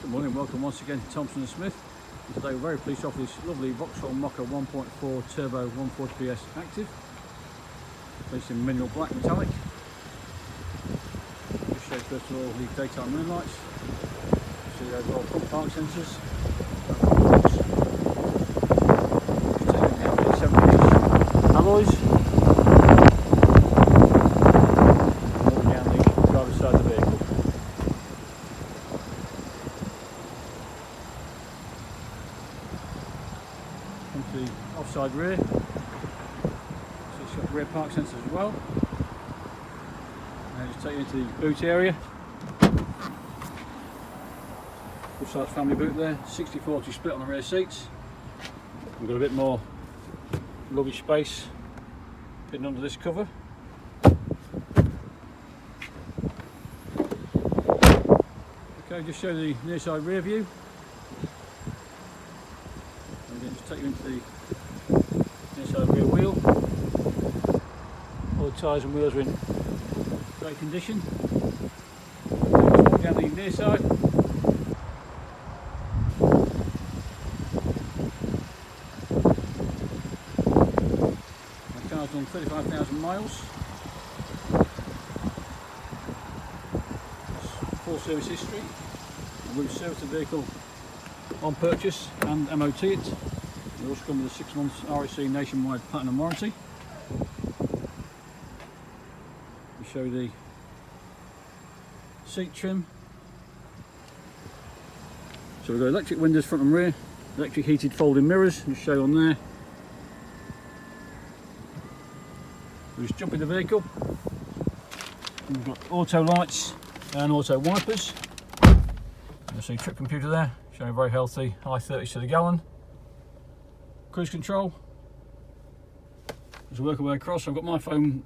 Good morning, welcome once again to Thompson & Smith. And today we're very pleased to offer this lovely Vauxhall Mokka 1.4 turbo 140 PS active. Based in mineral black metallic. Just show first of all the daytime running lights. See the overall front park sensors. Just taking out the 7-inch alloys. Walking down the driver's side of the vehicle. Into the offside rear, so it's got rear park sensors as well. And just take you into the boot area. Full size family boot there, 60-40 split on the rear seats. We've got a bit more luggage space hidden under this cover. Okay, just show the near side rear view. Just take you into the inside rear wheel. All the tyres and wheels are in great condition. Just walk down the near side. The car's done 35,000 miles. That's full service history. We've serviced the vehicle on purchase and MOT it. We also come with a 6 months RAC nationwide platinum warranty. We show the seat trim. So we've got electric windows front and rear, electric heated folding mirrors, just show on there. We just jump in the vehicle. We've got auto lights and auto wipers. You'll see trip computer there, showing very healthy, high 30s to the gallon. Cruise control. As we work our way across, I've got my phone,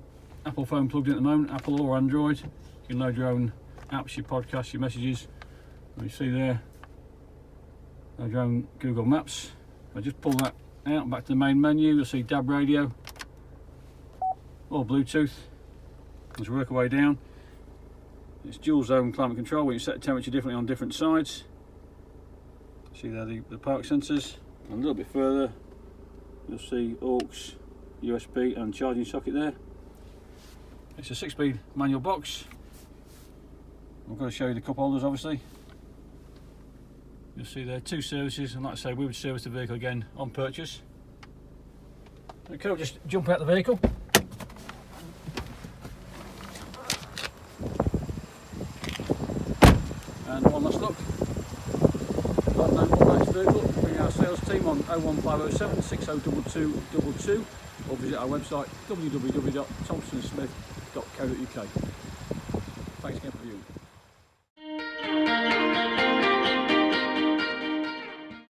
Apple phone plugged in at the moment, Apple or Android. You can load your own apps, your podcasts, your messages. And you see there, load your own Google Maps. I just pull that out, back to the main menu, you'll see DAB radio or Bluetooth. As we work our way down, it's dual zone climate control where you set the temperature differently on different sides. See there the park sensors. And a little bit further, you'll see aux, USB and charging socket there. It's a 6-speed manual box. I'm going to show you the cup holders obviously. You'll see there 2 services, and like I say, we would service the vehicle again on purchase. Okay, we'll just jump out the vehicle. And one last look. Vehicle, bring our sales team on 01507 602222 or visit our website www.thompsonsmith.co.uk. Thanks again for viewing.